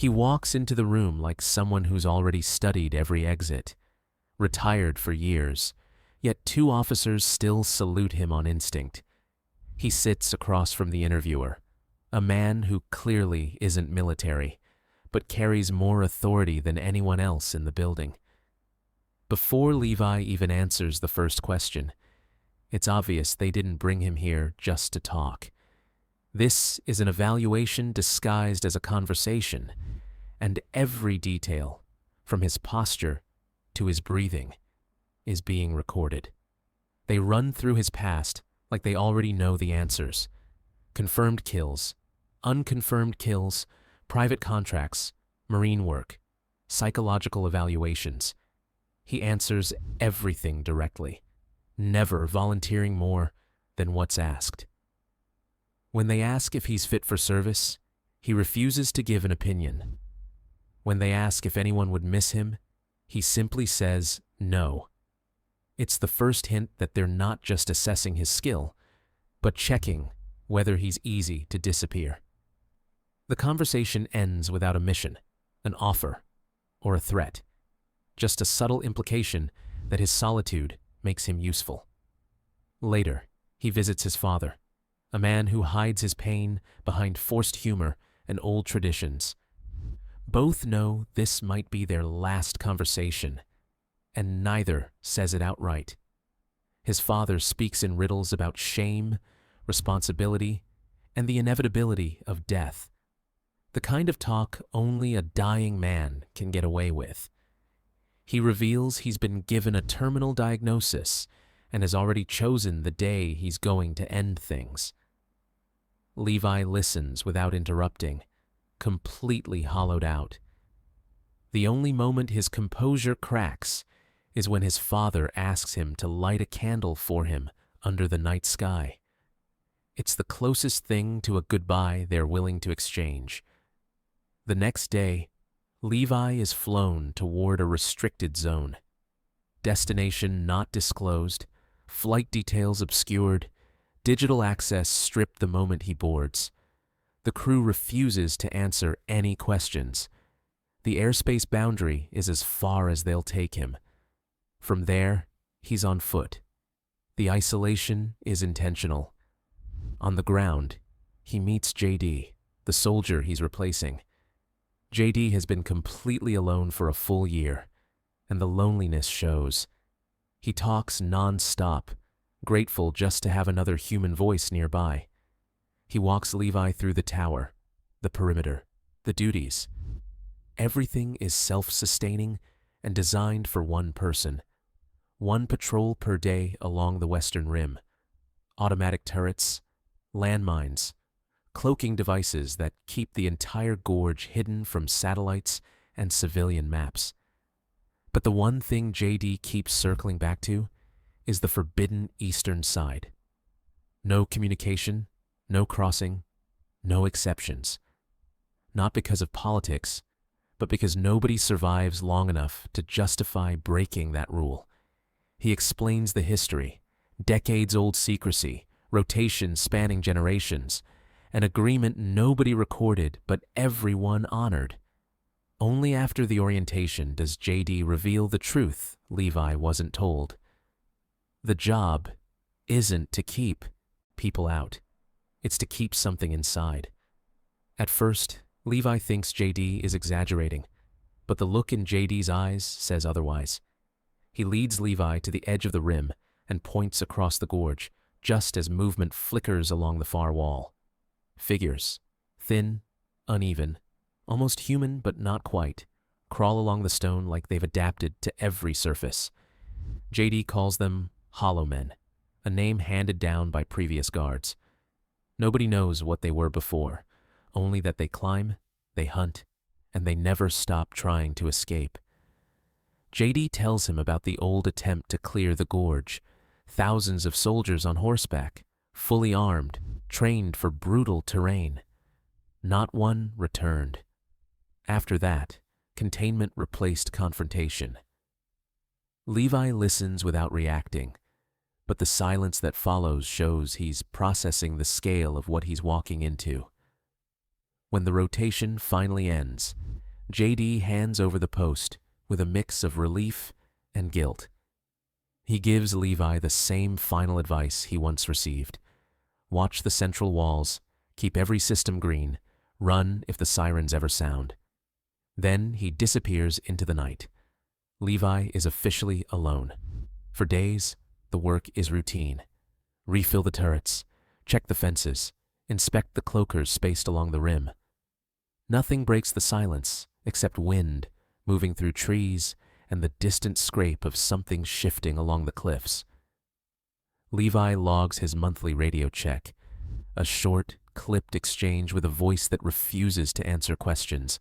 He walks into the room like someone who's already studied every exit, retired for years, yet two officers still salute him on instinct. He sits across from the interviewer, a man who clearly isn't military, but carries more authority than anyone else in the building. Before Levi even answers the first question, it's obvious they didn't bring him here just to talk. This is an evaluation disguised as a conversation, and every detail, from his posture to his breathing, is being recorded. They run through his past like they already know the answers. Confirmed kills, unconfirmed kills, private contracts, marine work, psychological evaluations. He answers everything directly, never volunteering more than what's asked. When they ask if he's fit for service, he refuses to give an opinion. When they ask if anyone would miss him, he simply says no. It's the first hint that they're not just assessing his skill, but checking whether he's easy to disappear. The conversation ends without a mission, an offer, or a threat. Just a subtle implication that his solitude makes him useful. Later, he visits his father, a man who hides his pain behind forced humor and old traditions. Both know this might be their last conversation, and neither says it outright. His father speaks in riddles about shame, responsibility, and the inevitability of death. The kind of talk only a dying man can get away with. He reveals he's been given a terminal diagnosis and has already chosen the day he's going to end things. Levi listens without interrupting, completely hollowed out. The only moment his composure cracks is when his father asks him to light a candle for him under the night sky. It's the closest thing to a goodbye they're willing to exchange. The next day, Levi is flown toward a restricted zone. Destination not disclosed, flight details obscured, digital access stripped the moment he boards. The crew refuses to answer any questions. The airspace boundary is as far as they'll take him. From there, he's on foot. The isolation is intentional. On the ground, he meets JD, the soldier he's replacing. JD has been completely alone for a full year, and the loneliness shows. He talks non-stop, grateful just to have another human voice nearby. He walks Levi through the tower, the perimeter, the duties. Everything is self-sustaining and designed for one person. One patrol per day along the western rim. Automatic turrets, landmines, cloaking devices that keep the entire gorge hidden from satellites and civilian maps. But the one thing JD keeps circling back to is the forbidden eastern side. No communication, no crossing, no exceptions. Not because of politics, but because nobody survives long enough to justify breaking that rule. He explains the history, decades-old secrecy, rotation spanning generations, an agreement nobody recorded but everyone honored. Only after the orientation does JD reveal the truth Levi wasn't told. The job isn't to keep people out. It's to keep something inside. At first, Levi thinks JD is exaggerating, but the look in JD's eyes says otherwise. He leads Levi to the edge of the rim and points across the gorge, just as movement flickers along the far wall. Figures, thin, uneven, almost human but not quite, crawl along the stone like they've adapted to every surface. JD calls them Hollow Men, a name handed down by previous guards. Nobody knows what they were before, only that they climb, they hunt, and they never stop trying to escape. JD tells him about the old attempt to clear the gorge, thousands of soldiers on horseback, fully armed, trained for brutal terrain. Not one returned. After that, containment replaced confrontation. Levi listens without reacting, but the silence that follows shows he's processing the scale of what he's walking into. When the rotation finally ends, JD hands over the post with a mix of relief and guilt. He gives Levi the same final advice he once received. Watch the central walls, keep every system green, run if the sirens ever sound. Then he disappears into the night. Levi is officially alone. For days, the work is routine. Refill the turrets, check the fences, inspect the cloakers spaced along the rim. Nothing breaks the silence except wind moving through trees and the distant scrape of something shifting along the cliffs. Levi logs his monthly radio check, a short, clipped exchange with a voice that refuses to answer questions,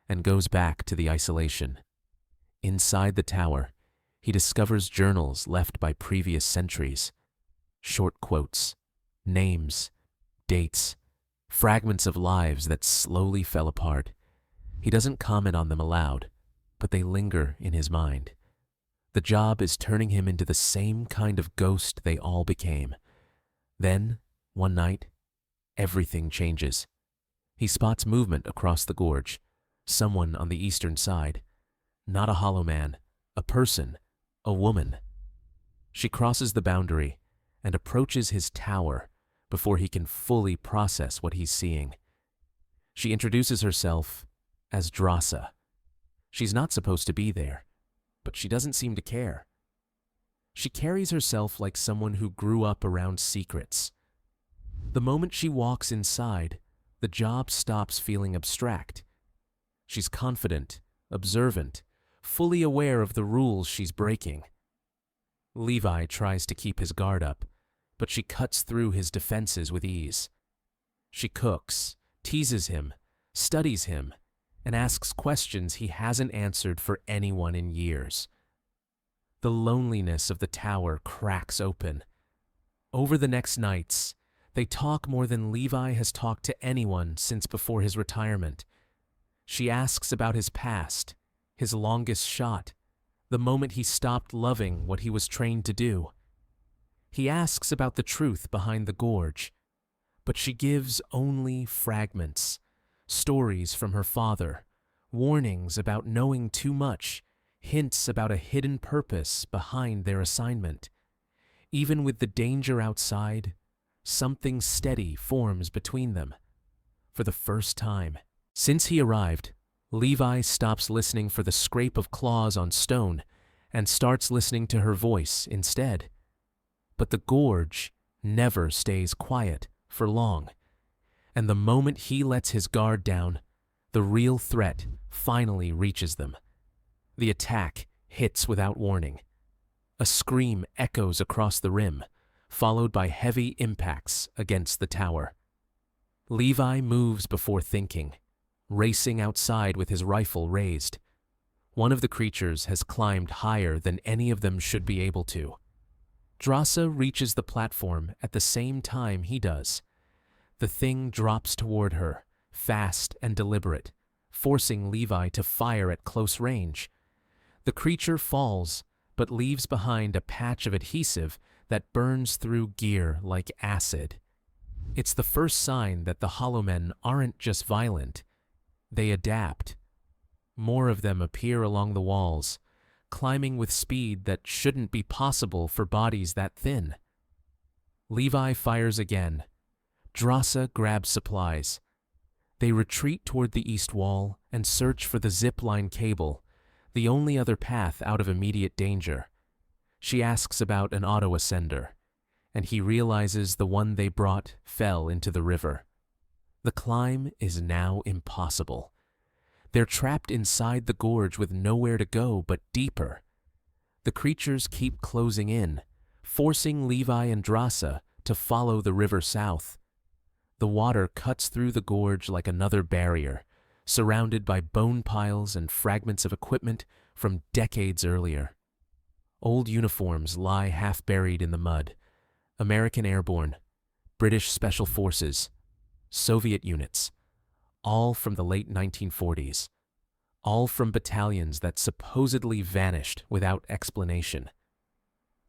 and goes back to the isolation. Inside the tower, he discovers journals left by previous centuries. Short quotes, names, dates, fragments of lives that slowly fell apart. He doesn't comment on them aloud, but they linger in his mind. The job is turning him into the same kind of ghost they all became. Then, one night, everything changes. He spots movement across the gorge, someone on the eastern side. Not a hollow man, a person, a woman. She crosses the boundary and approaches his tower before he can fully process what he's seeing. She introduces herself as Dasa. She's not supposed to be there, but she doesn't seem to care. She carries herself like someone who grew up around secrets. The moment she walks inside, the job stops feeling abstract. She's confident, observant, fully aware of the rules she's breaking. Levi tries to keep his guard up, but she cuts through his defenses with ease. She cooks, teases him, studies him, and asks questions he hasn't answered for anyone in years. The loneliness of the tower cracks open. Over the next nights, they talk more than Levi has talked to anyone since before his retirement. She asks about his past, his longest shot, the moment he stopped loving what he was trained to do. He asks about the truth behind the gorge, but she gives only fragments, stories from her father, warnings about knowing too much, hints about a hidden purpose behind their assignment. Even with the danger outside, something steady forms between them. For the first time since he arrived, Levi stops listening for the scrape of claws on stone and starts listening to her voice instead. But the gorge never stays quiet for long, and the moment he lets his guard down, the real threat finally reaches them. The attack hits without warning. A scream echoes across the rim, followed by heavy impacts against the tower. Levi moves before thinking, racing outside with his rifle raised. One of the creatures has climbed higher than any of them should be able to. Dasa reaches the platform at the same time he does. The thing drops toward her, fast and deliberate, forcing Levi to fire at close range. The creature falls, but leaves behind a patch of adhesive that burns through gear like acid. It's the first sign that the Hollow Men aren't just violent. They adapt. More of them appear along the walls, climbing with speed that shouldn't be possible for bodies that thin. Levi fires again. Dasa grabs supplies. They retreat toward the east wall and search for the zip-line cable, the only other path out of immediate danger. She asks about an auto-ascender, and he realizes the one they brought fell into the river. The climb is now impossible. They're trapped inside the gorge with nowhere to go but deeper. The creatures keep closing in, forcing Levi and Dasa to follow the river south. The water cuts through the gorge like another barrier, surrounded by bone piles and fragments of equipment from decades earlier. Old uniforms lie half buried in the mud. American Airborne, British Special Forces, Soviet units, all from the late 1940s, all from battalions that supposedly vanished without explanation.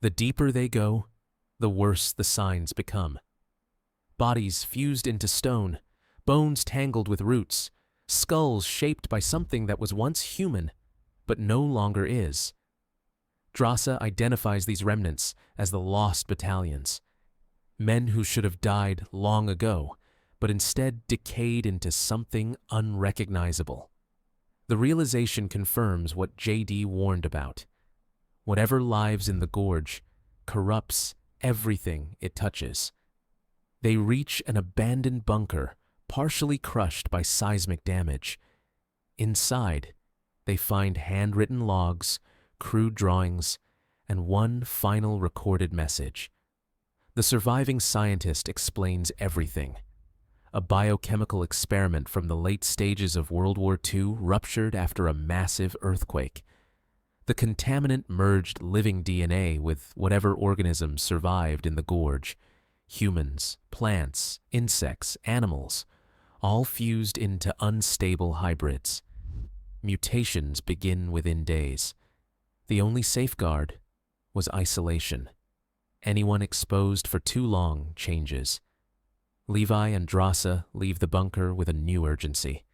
The deeper they go, the worse the signs become. Bodies fused into stone, bones tangled with roots, skulls shaped by something that was once human, but no longer is. Dasa identifies these remnants as the lost battalions, men who should have died long ago, but instead decayed into something unrecognizable. The realization confirms what JD warned about. Whatever lives in the Gorge corrupts everything it touches. They reach an abandoned bunker, partially crushed by seismic damage. Inside, they find handwritten logs, crude drawings, and one final recorded message. The surviving scientist explains everything. A biochemical experiment from the late stages of World War II ruptured after a massive earthquake. The contaminant merged living DNA with whatever organisms survived in the Gorge. Humans, plants, insects, animals, all fused into unstable hybrids. Mutations begin within days. The only safeguard was isolation. Anyone exposed for too long changes. Levi and Dasa leave the bunker with a new urgency.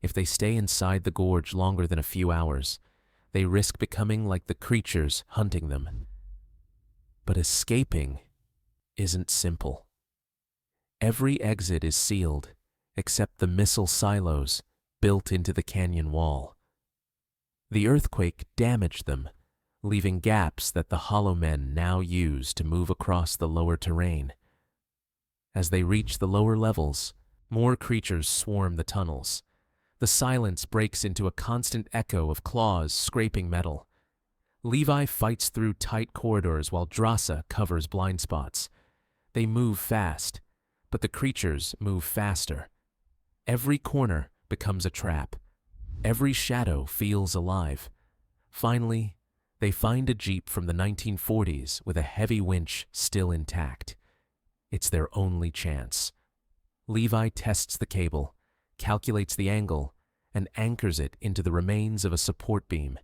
If they stay inside the Gorge longer than a few hours, they risk becoming like the creatures hunting them. But escaping isn't simple. Every exit is sealed, except the missile silos built into the canyon wall. The earthquake damaged them, leaving gaps that the Hollow Men now use to move across the lower terrain. As they reach the lower levels, more creatures swarm the tunnels. The silence breaks into a constant echo of claws scraping metal. Levi fights through tight corridors while Dasa covers blind spots. They move fast, but the creatures move faster. Every corner becomes a trap. Every shadow feels alive. Finally, they find a jeep from the 1940s with a heavy winch still intact. It's their only chance. Levi tests the cable, calculates the angle, and anchors it into the remains of a support beam.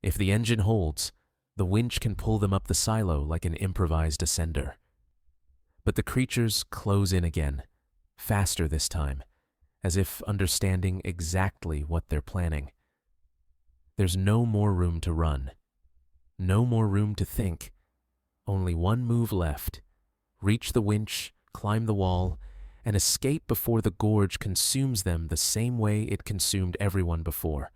If the engine holds, the winch can pull them up the silo like an improvised ascender. But the creatures close in again, faster this time, as if understanding exactly what they're planning. There's no more room to run, no more room to think, only one move left: reach the winch, climb the wall, and escape before the Gorge consumes them the same way it consumed everyone before.